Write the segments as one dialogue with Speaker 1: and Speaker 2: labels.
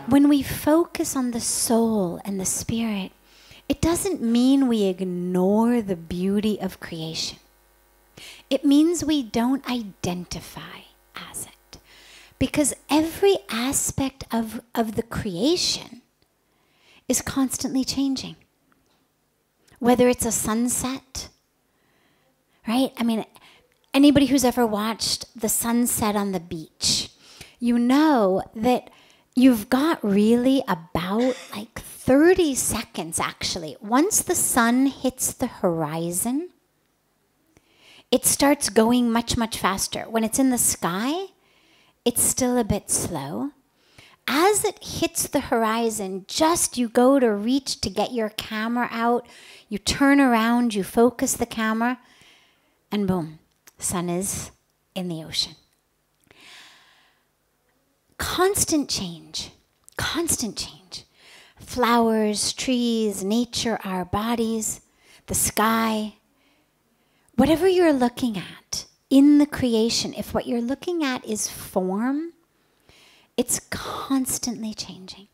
Speaker 1: When we focus on the soul and the spirit, it doesn't mean we ignore the beauty of creation. It means we don't identify as it. Because every aspect of the creation is constantly changing. Whether it's a sunset, right? I mean, anybody who's ever watched the sunset on the beach, you know that you've got really about like 30 seconds actually. Once the sun hits the horizon, it starts going much, much faster. When it's in the sky, it's still a bit slow. As it hits the horizon, just you go to reach to get your camera out, you turn around, you focus the camera, and boom, sun is in the ocean. Constant change, constant change. Flowers, trees, nature, our bodies, the sky. Whatever you're looking at in the creation, if what you're looking at is form, it's constantly changing.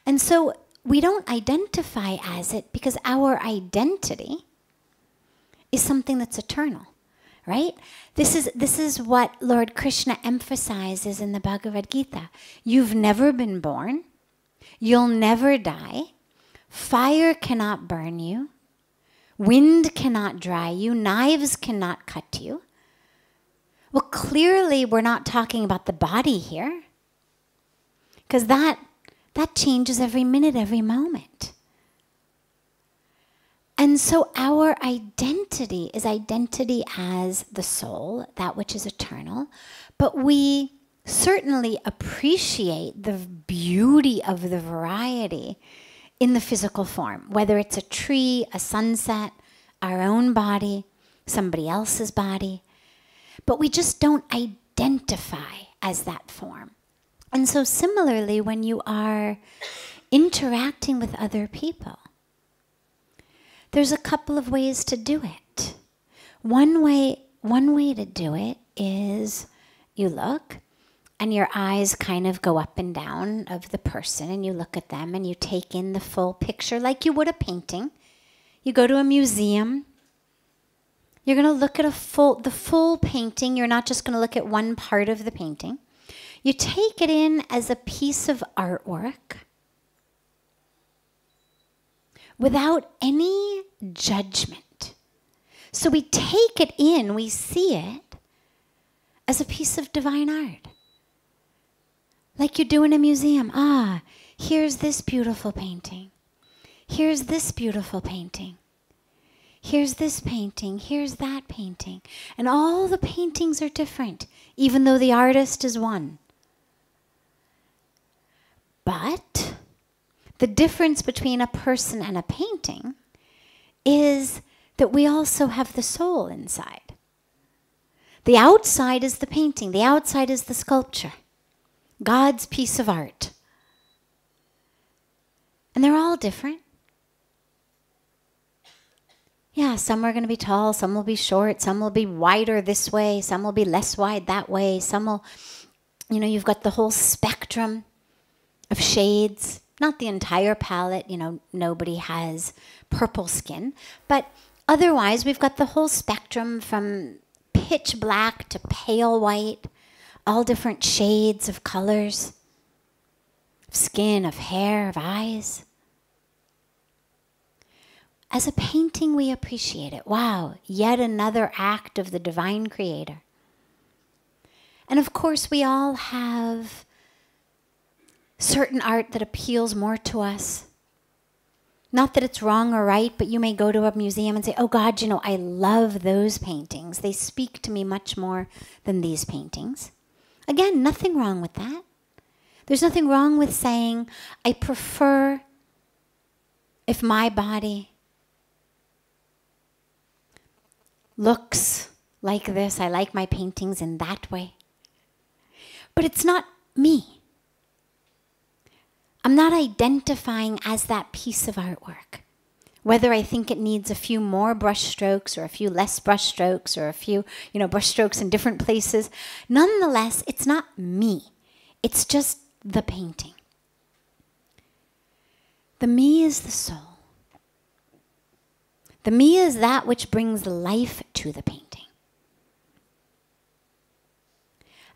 Speaker 1: And so we don't identify as it because our identity is something that's eternal. Right? This is what Lord Krishna emphasizes in the Bhagavad Gita. You've never been born. You'll never die. Fire cannot burn you. Wind cannot dry you. Knives cannot cut you. Well, clearly we're not talking about the body here. Because that changes every minute, every moment. And so our identity is identity as the soul, that which is eternal. But we certainly appreciate the beauty of the variety in the physical form, whether it's a tree, a sunset, our own body, somebody else's body. But we just don't identify as that form. And so similarly, when you are interacting with other people, there's a couple of ways to do it. One way to do it is you look and your eyes kind of go up and down of the person and you look at them and you take in the full picture like you would a painting. You go to a museum. You're going to look at the full painting. You're not just going to look at one part of the painting. You take it in as a piece of artwork without any judgment. So we take it in, we see it as a piece of divine art. Like you do in a museum. Ah, here's this beautiful painting. Here's this beautiful painting. Here's this painting. Here's that painting. And all the paintings are different, even though the artist is one. But the difference between a person and a painting is that we also have the soul inside. The outside is the painting. The outside is the sculpture. God's piece of art. And they're all different. Yeah, some are going to be tall, some will be short, some will be wider this way, some will be less wide that way, some will, you've got the whole spectrum of shades. Not the entire palette, nobody has purple skin. But otherwise, we've got the whole spectrum from pitch black to pale white, all different shades of colors, of skin, of hair, of eyes. As a painting, we appreciate it. Wow, yet another act of the divine creator. And of course, we all have certain art that appeals more to us. Not that it's wrong or right, but you may go to a museum and say, oh God, I love those paintings. They speak to me much more than these paintings. Again, nothing wrong with that. There's nothing wrong with saying, I prefer if my body looks like this. I like my paintings in that way. But it's not me. I'm not identifying as that piece of artwork. Whether I think it needs a few more brush strokes or a few less brush strokes or a few, brush strokes in different places. Nonetheless, it's not me. It's just the painting. The me is the soul. The me is that which brings life to the painting.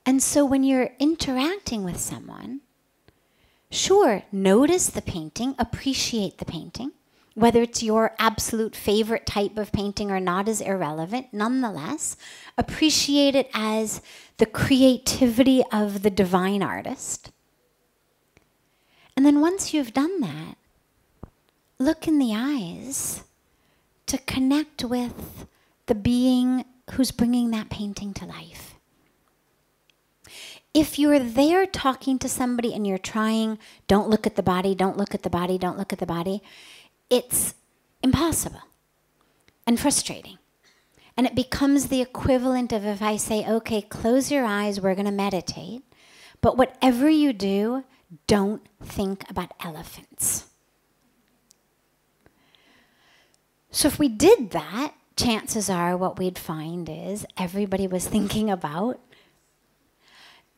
Speaker 1: And so when you're interacting with someone, sure, notice the painting, appreciate the painting. Whether it's your absolute favorite type of painting or not is irrelevant. Nonetheless, appreciate it as the creativity of the divine artist. And then once you've done that, look in the eyes to connect with the being who's bringing that painting to life. If you're there talking to somebody and you're trying, don't look at the body, don't look at the body, don't look at the body, it's impossible and frustrating. And it becomes the equivalent of if I say, okay, close your eyes, we're going to meditate. But whatever you do, don't think about elephants. So if we did that, chances are what we'd find is everybody was thinking about,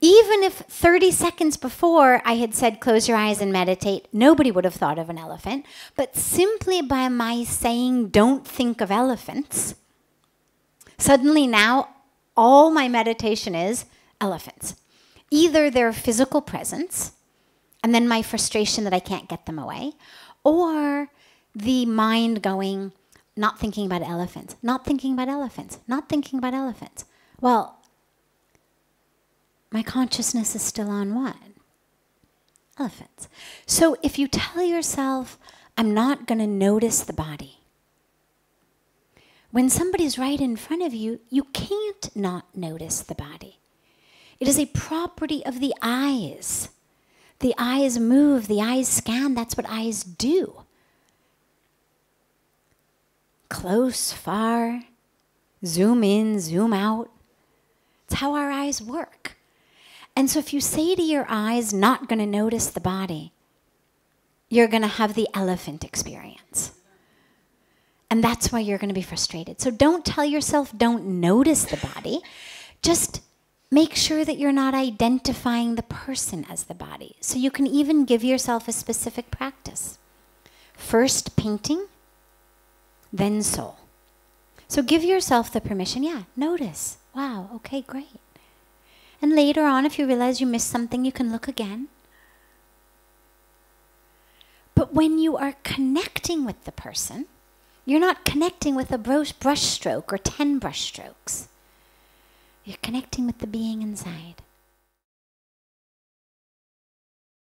Speaker 1: even if 30 seconds before I had said, close your eyes and meditate, nobody would have thought of an elephant. But simply by my saying, don't think of elephants, suddenly now all my meditation is elephants. Either their physical presence, and then my frustration that I can't get them away, or the mind going, not thinking about elephants, not thinking about elephants, not thinking about elephants. Well, my consciousness is still on what? Elephants. So if you tell yourself, I'm not going to notice the body. When somebody's right in front of you, you can't not notice the body. It is a property of the eyes. The eyes move, the eyes scan, that's what eyes do. Close, far, zoom in, zoom out. It's how our eyes work. And so if you say to your eyes, not going to notice the body, you're going to have the elephant experience. And that's why you're going to be frustrated. So don't tell yourself, don't notice the body. Just make sure that you're not identifying the person as the body. So you can even give yourself a specific practice. First painting, then soul. So give yourself the permission, notice. Wow, okay, great. And later on, if you realize you missed something, you can look again. But when you are connecting with the person, you're not connecting with a brush stroke or 10 brush strokes. You're connecting with the being inside.